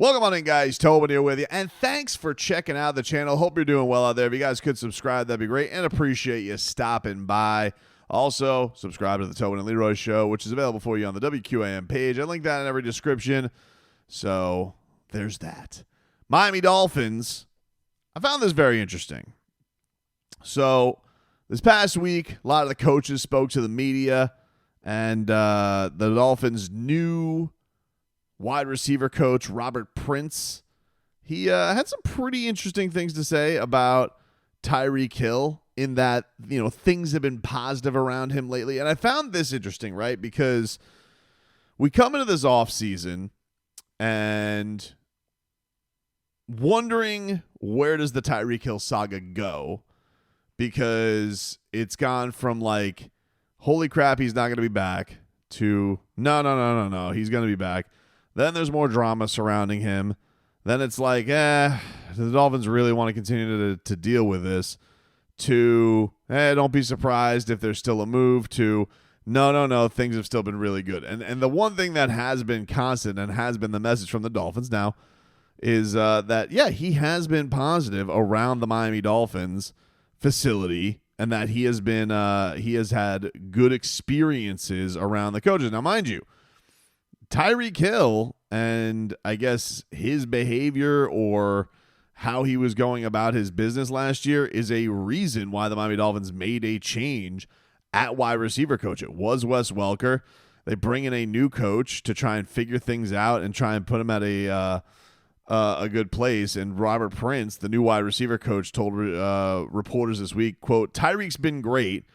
Welcome on in, guys. Tobin here with you, and thanks for checking out the channel. Hope you're doing well out there. If you guys could subscribe, that'd be great, and appreciate you stopping by. Also, subscribe to the Tobin and Leroy show, which is available for you on the WQAM page. I link that in every description, so there's that. Miami Dolphins, I found this very interesting. So, this past week, a lot of the coaches spoke to the media, and the Dolphins' new wide receiver coach, Robert Prince, he had some pretty interesting things to say about Tyreek Hill in that, things have been positive around him lately. And I found this interesting, right? Because we come into this offseason and wondering, where does the Tyreek Hill saga go? Because it's gone from like, holy crap, he's not going to be back, to no, he's going to be back. Then there's more drama surrounding him. Then it's like, the Dolphins really want to continue to deal with this, to, don't be surprised if there's still a move, to, no, things have still been really good. And the one thing that has been constant and has been the message from the Dolphins now is that, he has been positive around the Miami Dolphins facility, and that he has had good experiences around the coaches. Now, mind you, Tyreek Hill and I guess his behavior or how he was going about his business last year is a reason why the Miami Dolphins made a change at wide receiver coach. It was Wes Welker. They bring in a new coach to try and figure things out and try and put him at a good place. And Robert Prince, the new wide receiver coach, told reporters this week, quote, "Tyreek's been great.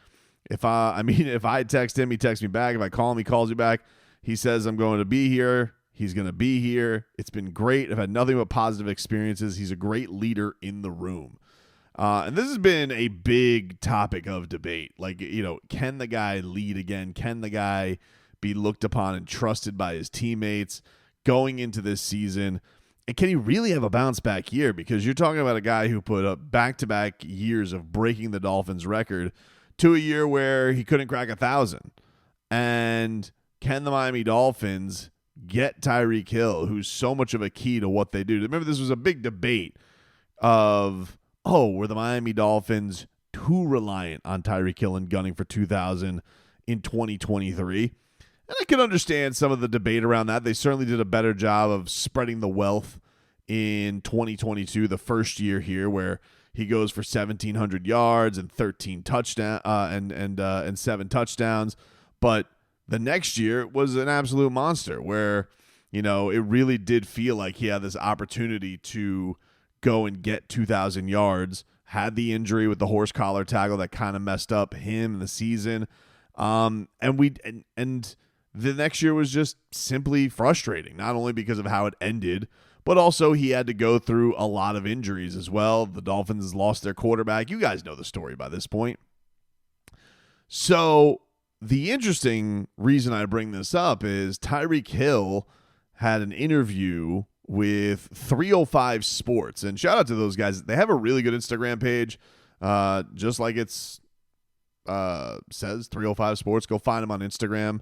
If I text him, he texts me back. If I call him, he calls you back. He says, I'm going to be here. He's going to be here. It's been great. I've had nothing but positive experiences. He's a great leader in the room." And this has been a big topic of debate. Like, can the guy lead again? Can the guy be looked upon and trusted by his teammates going into this season? And can he really have a bounce back year? Because you're talking about a guy who put up back-to-back years of breaking the Dolphins record to a year where he couldn't crack 1,000. And can the Miami Dolphins get Tyreek Hill, who's so much of a key to what they do? Remember, this was a big debate of, were the Miami Dolphins too reliant on Tyreek Hill and gunning for 2,000 in 2023? And I can understand some of the debate around that. They certainly did a better job of spreading the wealth in 2022, the first year here, where he goes for 1,700 yards and 13 touchdowns and 7 touchdowns. But the next year was an absolute monster where, it really did feel like he had this opportunity to go and get 2,000 yards, had the injury with the horse collar tackle that kind of messed up him in the season. And the next year was just simply frustrating, not only because of how it ended, but also he had to go through a lot of injuries as well. The Dolphins lost their quarterback. You guys know the story by this point. So the interesting reason I bring this up is Tyreek Hill had an interview with 305 Sports. And shout out to those guys. They have a really good Instagram page, just like it's says 305 Sports. Go find them on Instagram.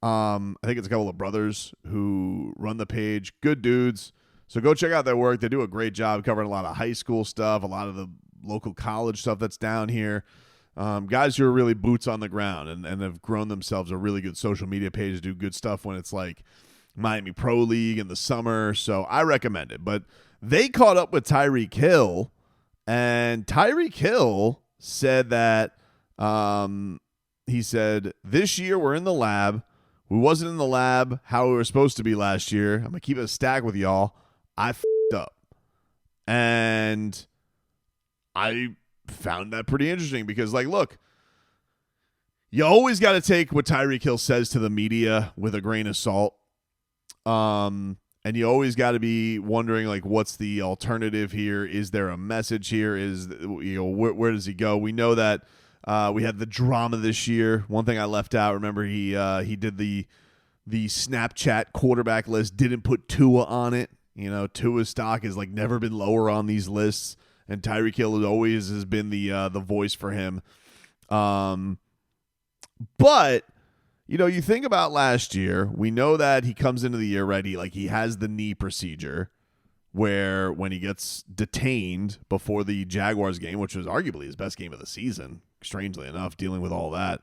I think it's a couple of brothers who run the page. Good dudes. So go check out their work. They do a great job covering a lot of high school stuff, a lot of the local college stuff that's down here. Guys who are really boots on the ground and have grown themselves a really good social media page to do good stuff when it's like Miami Pro League in the summer. So I recommend it. But they caught up with Tyreek Hill, and Tyreek Hill said that he said, "This year we're in the lab. We wasn't in the lab how we were supposed to be last year. I'm going to keep it a stack with y'all. I f***ed up." And I found that pretty interesting because, look, you always got to take what Tyreek Hill says to the media with a grain of salt. And you always got to be wondering, what's the alternative here? Is there a message here? Where does he go? We know that we had the drama this year. One thing I left out, remember, he did the Snapchat quarterback list, didn't put Tua on it. Tua's stock has never been lower on these lists, and Tyreek Hill always has been the voice for him. But you think about last year. We know that he comes into the year ready, he has the knee procedure. where when he gets detained before the Jaguars game, which was arguably his best game of the season, strangely enough, dealing with all that.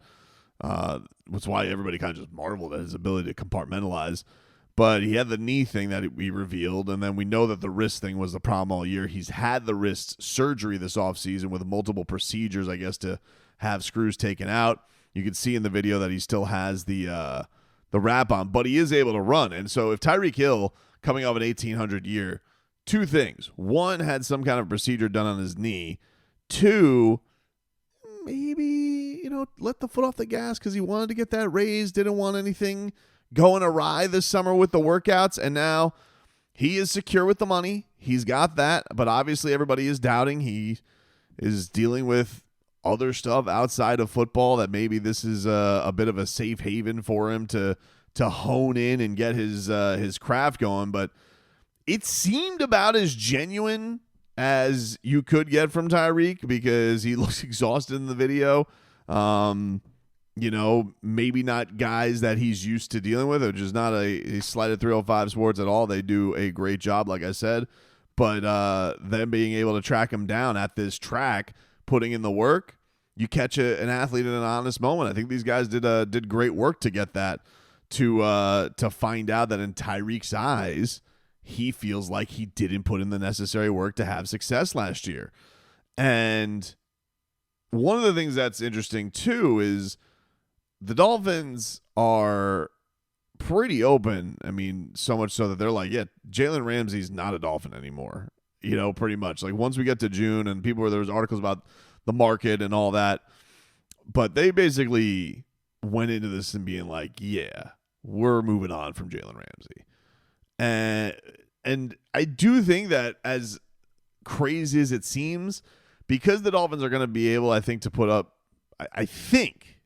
That's why everybody kind of just marveled at his ability to compartmentalize. But he had the knee thing that we revealed, and then we know that the wrist thing was the problem all year. He's had the wrist surgery this offseason with multiple procedures, I guess, to have screws taken out. You can see in the video that he still has the wrap on, but he is able to run. And so if Tyreek Hill, coming off an 1,800 year, two things. One, had some kind of procedure done on his knee. Two, maybe, let the foot off the gas because he wanted to get that raised, didn't want anything going awry this summer with the workouts, and now he is secure with the money. He's got that, but obviously everybody is doubting. He is dealing with other stuff outside of football that maybe this is a bit of a safe haven for him to hone in and get his craft going, but it seemed about as genuine as you could get from Tyreek because he looks exhausted in the video. Maybe not guys that he's used to dealing with, which is not a slight at 305 Sports at all. They do a great job, like I said. But them being able to track him down at this track, putting in the work, you catch an athlete in an honest moment. I think these guys did great work to get that, to find out that in Tyreek's eyes, he feels like he didn't put in the necessary work to have success last year. And one of the things that's interesting, too, is the Dolphins are pretty open. I mean, so much so that they're like, yeah, Jalen Ramsey's not a Dolphin anymore, pretty much. Like, once we get to June and there was articles about the market and all that, but they basically went into this and being like, yeah, we're moving on from Jalen Ramsey. And I do think that, as crazy as it seems, because the Dolphins are going to be able, I think, to put up, I think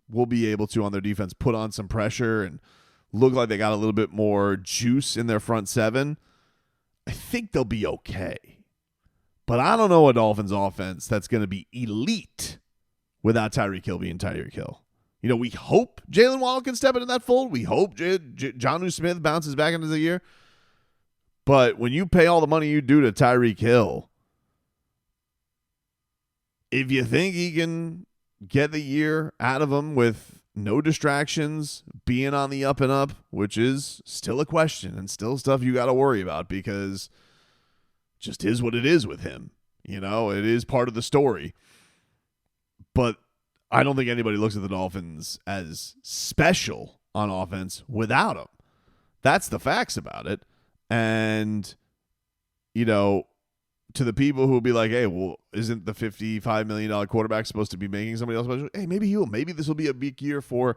we'll be able to, on their defense, put on some pressure and look like they got a little bit more juice in their front seven. I think they'll be okay. But I don't know a Dolphins offense that's going to be elite without Tyreek Hill being Tyreek Hill. We hope Jalen Waddle can step into that fold. We hope Jonnu Smith bounces back into the year. But when you pay all the money you do to Tyreek Hill, if you think he can get the year out of him with no distractions, being on the up and up, which is still a question and still stuff you got to worry about because just is what it is with him. It is part of the story. But I don't think anybody looks at the Dolphins as special on offense without him. That's the facts about it. And, to the people who will be like, hey, well, isn't the $55 million quarterback supposed to be making somebody else special? Hey, maybe he will. Maybe this will be a big year for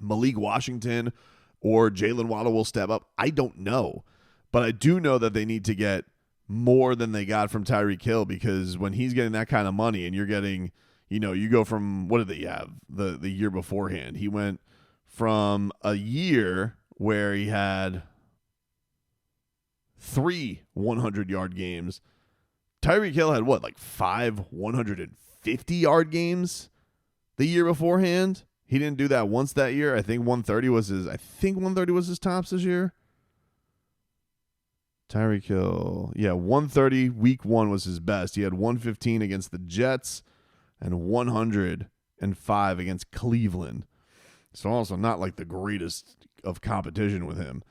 Malik Washington or Jalen Waddle will step up. I don't know. But I do know that they need to get more than they got from Tyreek Hill because when he's getting that kind of money and you're getting, you go from, what did they have the year beforehand? He went from a year where he had 3 100-yard games. Tyreek Hill had what, like 5 150-yard games the year beforehand? He didn't do that once that year. I think 130 was his tops this year. Tyreek Hill, 130 week 1 was his best. He had 115 against the Jets and 105 against Cleveland. So also not like the greatest of competition with him.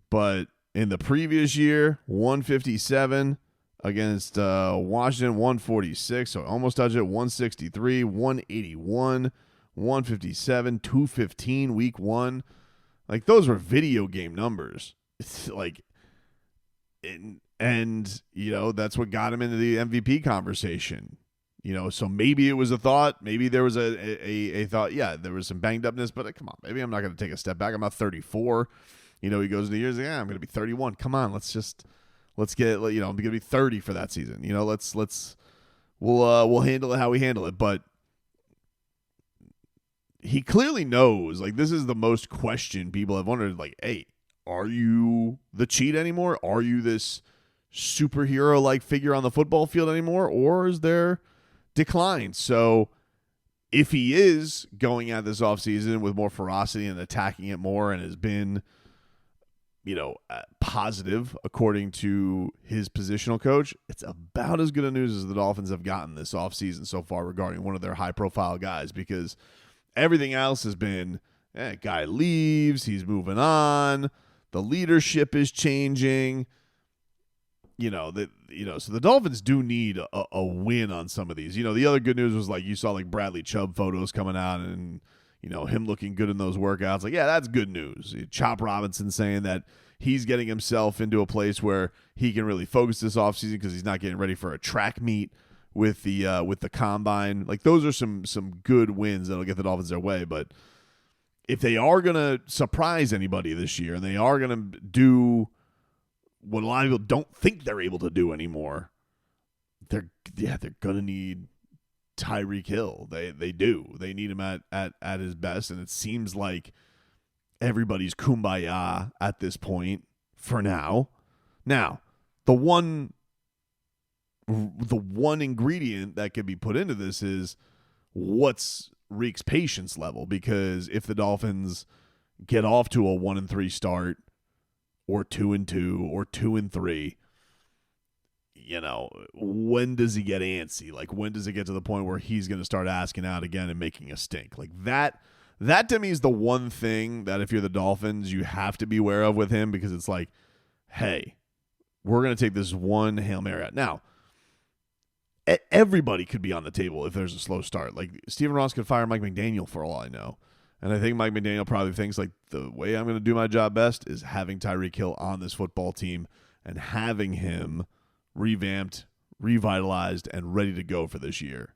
But in the previous year, 157 against Washington, 146. So almost touched it. 163, 181, 157, 215 week 1. Like, those were video game numbers. It's like, and that's what got him into the MVP conversation. So maybe it was a thought. Maybe there was a thought. Yeah, there was some banged upness, but come on, maybe I'm not going to take a step back. I'm not 34. He goes into the years, I'm going to be 31. Come on, let's get, I'm going to be 30 for that season. We'll handle it how we handle it. But he clearly knows, like, this is the most question people have wondered, like, hey, are you the Cheetah anymore? Are you this superhero-like figure on the football field anymore? Or is there decline? So if he is going at this offseason with more ferocity and attacking it more and has been positive according to his positional coach. It's about as good a news as the Dolphins have gotten this offseason so far regarding one of their high-profile guys, because everything else has been, guy leaves, he's moving on, the leadership is changing. So the Dolphins do need a win on some of these. The other good news was, like, you saw, like, Bradley Chubb photos coming out and, him looking good in those workouts. Like, yeah, that's good news. Chop Robinson saying that he's getting himself into a place where he can really focus this offseason because he's not getting ready for a track meet with the combine. Like, those are some good wins that'll get the Dolphins their way. But if they are going to surprise anybody this year and they are going to do what a lot of people don't think they're able to do anymore, they're going to need Tyreek Hill. They do. They need him at his best, and it seems like everybody's kumbaya at this point for now. Now, the one ingredient that could be put into this is what's Reek's patience level, because if the Dolphins get off to a 1-3 start, or 2-2, or 2-3, when does he get antsy? Like, when does it get to the point where he's going to start asking out again and making a stink? Like, that to me is the one thing that if you're the Dolphins, you have to be aware of with him, because it's like, hey, we're going to take this one Hail Mary out. Now, everybody could be on the table if there's a slow start. Like, Stephen Ross could fire Mike McDaniel for all I know. And I think Mike McDaniel probably thinks, like, the way I'm going to do my job best is having Tyreek Hill on this football team and having him revamped, revitalized, and ready to go for this year.